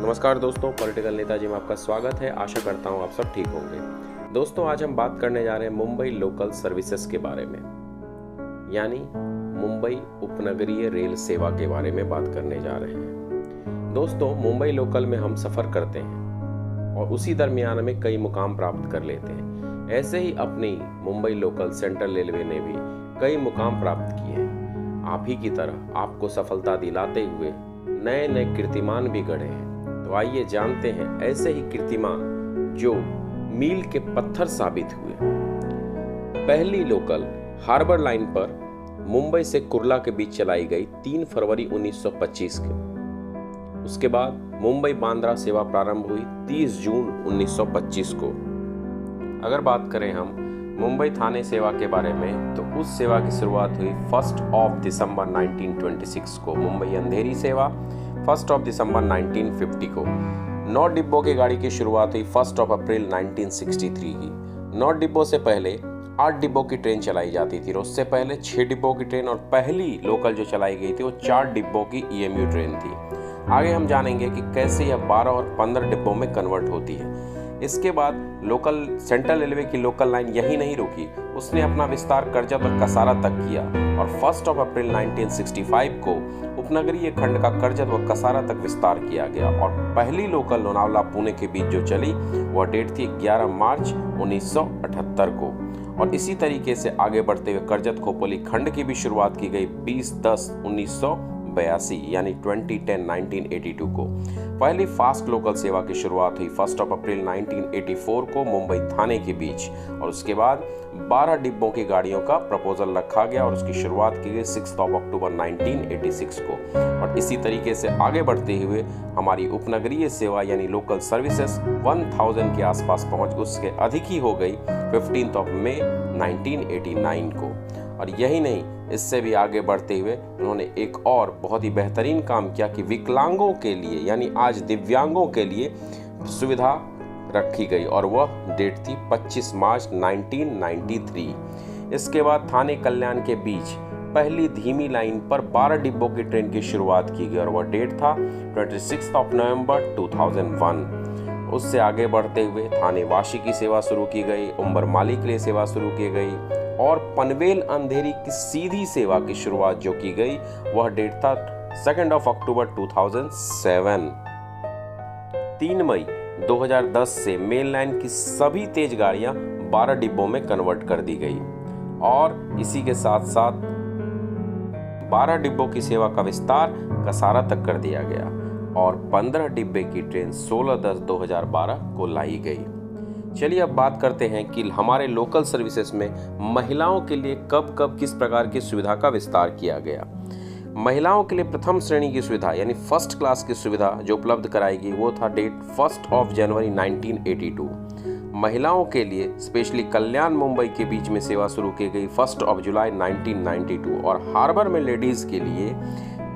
नमस्कार दोस्तों, पॉलिटिकल नेताजी में आपका स्वागत है। आशा करता हूँ आप सब ठीक होंगे। दोस्तों, आज हम बात करने जा रहे हैं मुंबई लोकल सर्विसेज के बारे में, यानी मुंबई उपनगरीय रेल सेवा के बारे में बात करने जा रहे हैं। दोस्तों, मुंबई लोकल में हम सफ़र करते हैं और उसी दरमियान में कई मुकाम प्राप्त कर लेते हैं। ऐसे ही अपनी मुंबई लोकल सेंट्रल रेलवे ने भी कई मुकाम प्राप्त किए हैं। आप ही की तरह आपको सफलता दिलाते हुए नए नए कीर्तिमान भी गढ़े हैं। तो आइए जानते हैं ऐसे ही कीर्तिमान जो मील के पत्थर साबित हुए। पहली लोकल हार्बर लाइन पर मुंबई से कुर्ला के बीच चलाई गई 3 फरवरी 1925 को। उसके बाद मुंबई बांद्रा सेवा प्रारंभ हुई 30 जून 1925 को। अगर बात करें हम मुंबई थाने सेवा के बारे में, तो उस सेवा की शुरुआत हुई 1 दिसंबर 1926 को। मुंबई अंधेरी सेवा 1 दिसंबर 1950 को। 9 डिब्बों की गाड़ी की शुरुआत हुई 1 अप्रैल 1963 की। 9 डिब्बों से पहले 8 डिब्बों की ट्रेन चलाई जाती थी और उससे पहले 6 डिब्बों की ट्रेन, और पहली लोकल जो चलाई गई थी वो 4 डिब्बों की EMU ट्रेन थी। आगे हम जानेंगे कि कैसे यह 12 और 15 डिब्बों में कन्वर्ट होती है। इसके बाद लोकल सेंट्रल रेलवे की लोकल लाइन यहीं नहीं रुकी, उसने अपना विस्तार करजत और कसारा तक किया और 1 अप्रैल 1965 को उपनगरीय खंड का करजत व कसारा तक विस्तार किया गया। और पहली लोकल लोनावला पुणे के बीच जो चली वह डेट थी 11 मार्च 1978 को। और इसी तरीके से आगे बढ़ते हुए करजत खोपोली खंड की भी शुरुआत की गई 20/10/1982 यानी 1982 को। पहली फास्ट लोकल सेवा की शुरुआत हुई 1 अप्रैल 1984 को मुंबई थाने के बीच, और उसके बाद 12 डिब्बों की गाड़ियों का प्रपोजल रखा गया और उसकी शुरुआत की गई 6 अक्टूबर 1986 को। और इसी तरीके से आगे बढ़ते हुए हमारी उपनगरीय सेवा यानी लोकल सर्विसेज 1000 के आसपास पहुंच, उसके अधिक ही हो गई 15 मई 1989 को। और यही नहीं, इससे भी आगे बढ़ते हुए उन्होंने एक और बहुत ही बेहतरीन काम किया कि विकलांगों के लिए यानी आज दिव्यांगों के लिए सुविधा रखी गई, और वह डेट थी 25 मार्च 1993। इसके बाद थाने कल्याण के बीच पहली धीमी लाइन पर 12 डिब्बों की ट्रेन की शुरुआत की गई और वह डेट था 26 नवंबर 2001। उससे आगे बढ़ते हुए थाने वाशी की सेवा शुरू की गई, उम्बरमाली के लिए सेवा शुरू की गई, और पनवेल अंधेरी की सीधी सेवा की शुरुआत जो की गई वह डेट था 2 अक्टूबर 2007। 3 मई 2010 से मेन लाइन की सभी तेज गाड़ियां 12 डिब्बों में कन्वर्ट कर दी गई, और इसी के साथ साथ 12 डिब्बों की सेवा का विस्तार कसारा तक कर दिया गया और 15 डिब्बे की ट्रेन 16/10/2012 को लाई गई। चलिए अब बात करते हैं कि हमारे लोकल सर्विसेज में महिलाओं के लिए कब कब किस प्रकार की सुविधा का विस्तार किया गया। महिलाओं के लिए प्रथम श्रेणी की सुविधा यानी फर्स्ट क्लास की सुविधा जो उपलब्ध कराएगी वो था डेट 1 जनवरी 1982। महिलाओं के लिए स्पेशली कल्याण मुंबई के बीच में सेवा शुरू की गई 1 जुलाई 1992, और हार्बर में लेडीज के लिए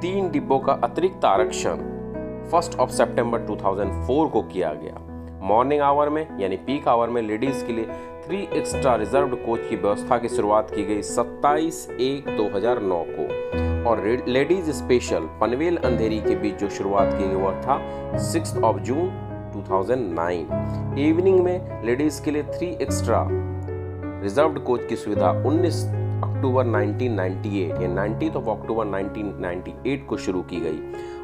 3 डिब्बों का अतिरिक्त आरक्षण 1 सितंबर 2004 को किया गया। मॉर्निंग आवर में यानी पीक आवर में लेडीज के लिए 3 एक्स्ट्रा रिजर्व्ड कोच की व्यवस्था की शुरुआत की गई 27/1/2009 को, और लेडीज स्पेशल पनवेल अंधेरी के बीच जो शुरुआत की गई वह था 6 जून 2009। इवनिंग में लेडीज के लिए 3 एक्स्ट्रा रिजर्व्ड कोच की सुविधा 19 अक्टूबर 1998 या 19 अक्टूबर 1998 को शुरू की गई,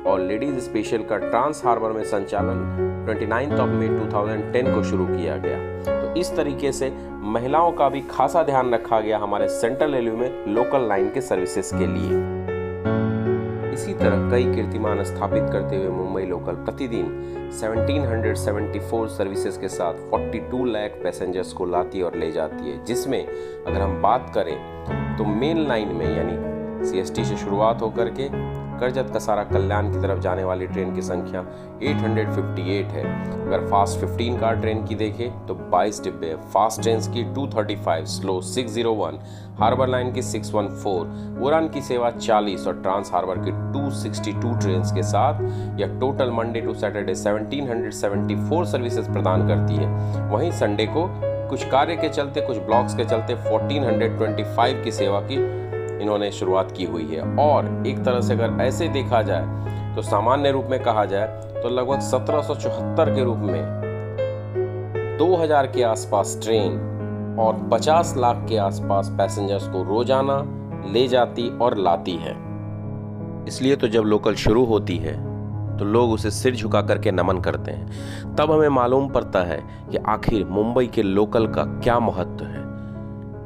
और लेडीज स्पेशल का ट्रांस हार्बर में संचालन 29 मई 2010 को शुरू किया गया। तो इस तरीके से महिलाओं का भी खासा ध्यान रखा गया हमारे सेंट्रल रेलवे में लोकल लाइन के सर्विसेज के लिए। इसी तरह कई कीर्तिमान स्थापित करते हुए मुंबई लोकल प्रतिदिन 1774 सर्विसेज के साथ 42 लाख पैसेंजर्स को लाती और ले जाती है, जिसमें अगर हम बात करें तो मेन लाइन में यानी CST से शुरुआत होकर के करजत कसारा कल्याण की तरफ जाने वाली ट्रेन की संख्या 858 है। अगर फास्ट 15 कार ट्रेन की देखें तो 22 डिब्बे, फास्ट ट्रेन की 235, स्लो 601, हार्बर लाइन की 614, उड़ान की सेवा 40 और ट्रांस हार्बर की 262 ट्रेन के साथ यह total Monday to Saturday 1774 services प्रदान करती है। वहीं संडे को कुछ कार्य के चलते, कुछ ब्लॉक्स के चलते 1425 की सेवा की इन्होंने शुरुआत की हुई है। और एक तरह से अगर ऐसे देखा जाए तो सामान्य रूप में कहा जाए तो लगभग 1774 के रूप में 2000 के आसपास ट्रेन और 50 लाख के आसपास पैसेंजर्स को रोजाना ले जाती और लाती है। इसलिए तो जब लोकल शुरू होती है तो लोग उसे सिर झुका करके नमन करते हैं। तब हमें मालूम पड़ता है कि आखिर मुंबई के लोकल का क्या महत्व है,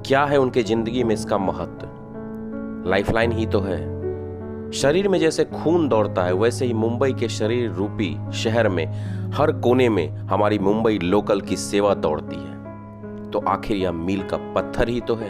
क्या है उनके जिंदगी में इसका महत्व। लाइफलाइन ही तो है। शरीर में जैसे खून दौड़ता है वैसे ही मुंबई के शरीर रूपी शहर में हर कोने में हमारी मुंबई लोकल की सेवा दौड़ती है। तो आखिर यह मील का पत्थर ही तो है।